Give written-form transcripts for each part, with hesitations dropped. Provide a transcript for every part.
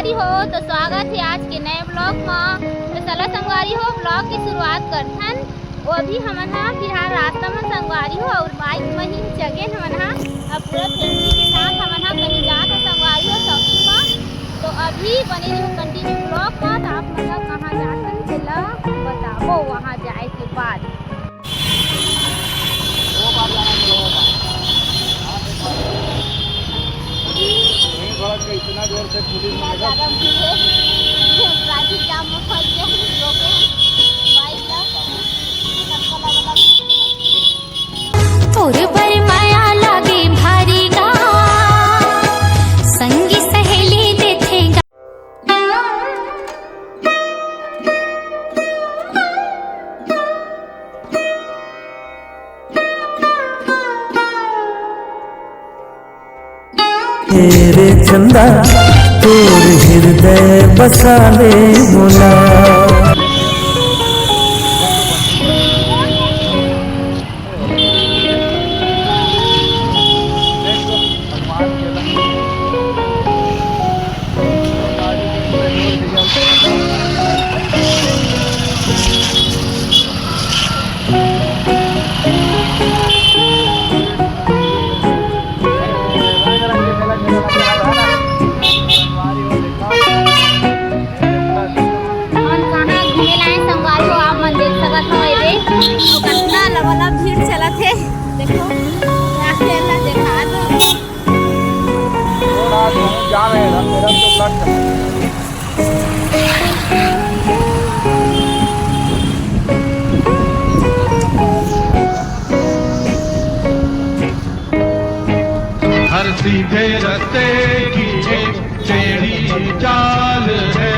कैसी हो? तो स्वागत है आज के नए ब्लॉग में। तो चला संगवारी हो ब्लॉग की शुरुआत करथन। वो अभी हमन हा फिलहाल रास्ता में संगवारी हो और बाइक में ही जगह हमन हा अब पूरा फैमिली के साथ हमन हा कहीं जात हो संगवारी हो शॉपिंग में। तो अभी बने रहो कंटिन्यू ब्लॉग में। तो आप मतलब कहाँ जातन चला बताओ वहाँ जाए के बाद। इतना जोर से पुलिस ज़्यादा भीड़ है, ट्रैफिक जाम में फंस गए रोके बाइक तोर बर माया लागे भारी गा संगी सहेली देखेगा। तेरे चंदा तोर हृदय बसा ले मोला। भीड़ चला थे देखो देखा जाम है मेरा तो ब्लॉक हर सीधे रास्ते की एक टेढ़ी चाल है।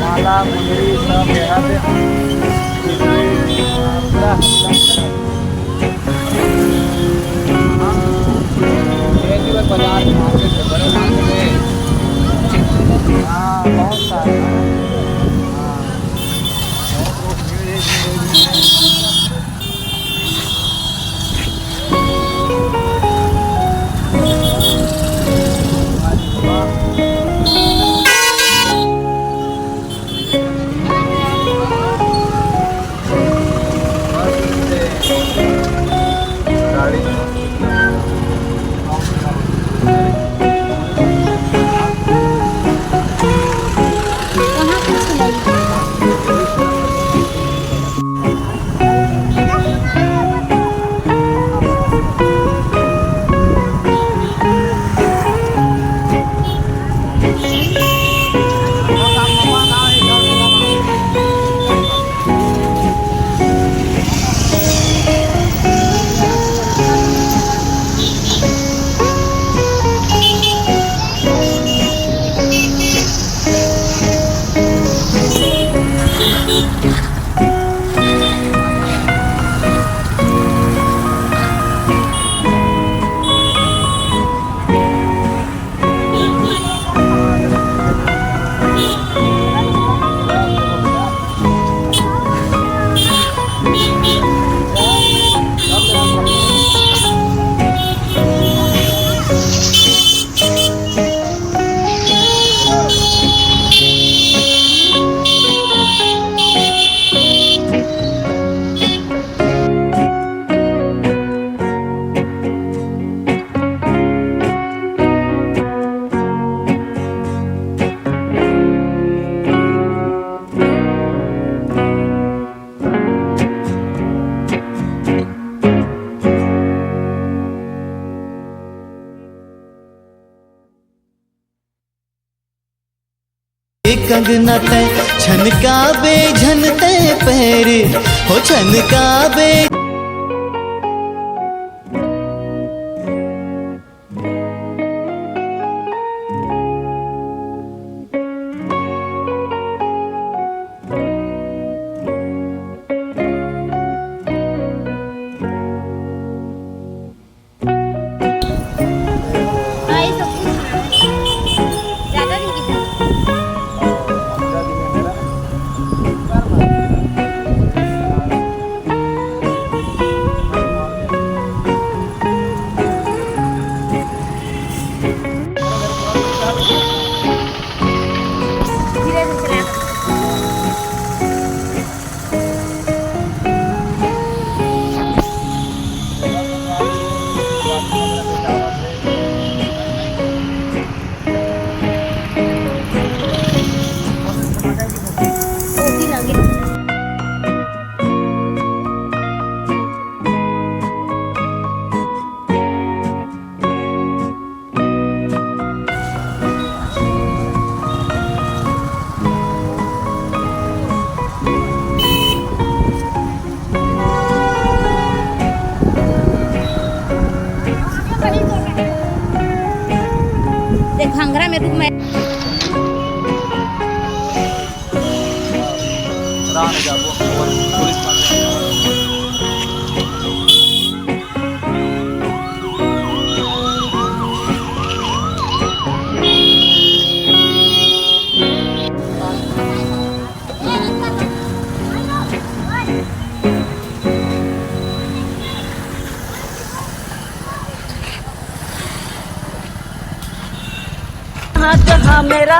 माला मुंदरी सब यहाँ पे बाजार मार्केट है, बड़े मार्केट है। हाँ बहुत सारे कंगना ते छनका बे झनते पैर हो छनका बे। देख घंघरा में रुक मैं रान जाबो पुलिस जहाँ मेरा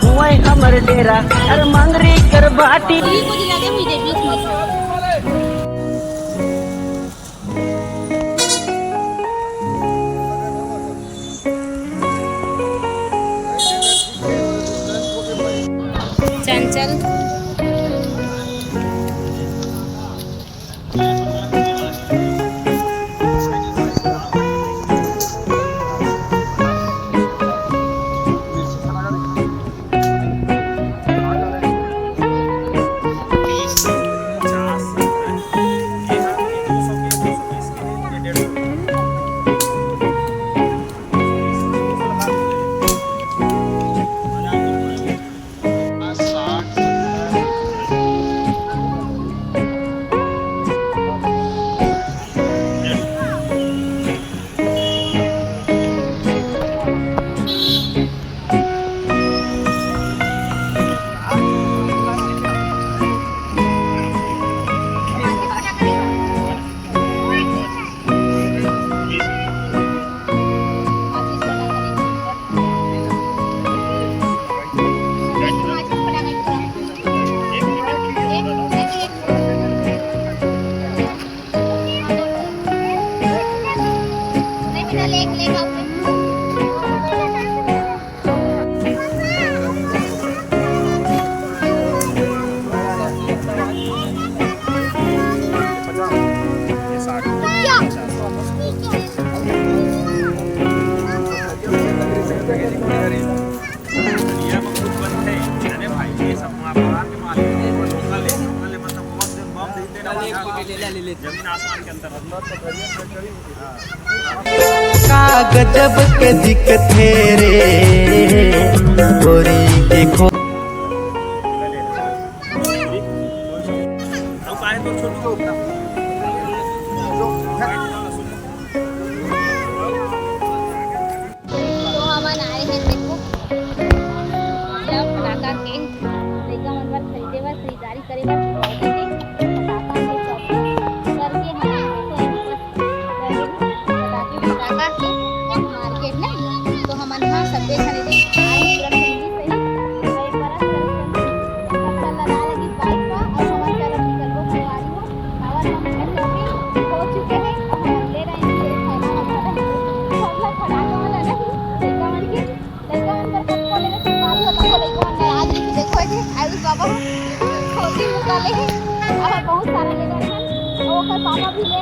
हुआ हमर डेरा अर मंगरी कर बाटी पुलिस को दिला दे हुई दे बीच में से। चंचल जमीन आसमान के अंतर का गजब के दिखते रे गोरी के खो तो हमन आए हैं देखो जब फटाका के लइका मन बर खरीदे बर खरीदारी करे बर पौधे के फटाका के शॉपिंग करके हम फटाका के मार्केट में तो हमन यहाँ सबे खरीदे आज पूरा फैमिली सही एक बरस कर लगा लगी बाइक का और हमन चलो निकल गो सवारी हो और हम शॉपिंग हो चुके हैं और हम ले रहे हैं फटाका वाला नहीं लइका मन के लइका मन पर सबको लेने से मारी होता है लइका मन ने आज देखो जे आयु बाबा खोजी निकाले हैं और बहुत सारे ले गए हैं और ओकर पापा भी ले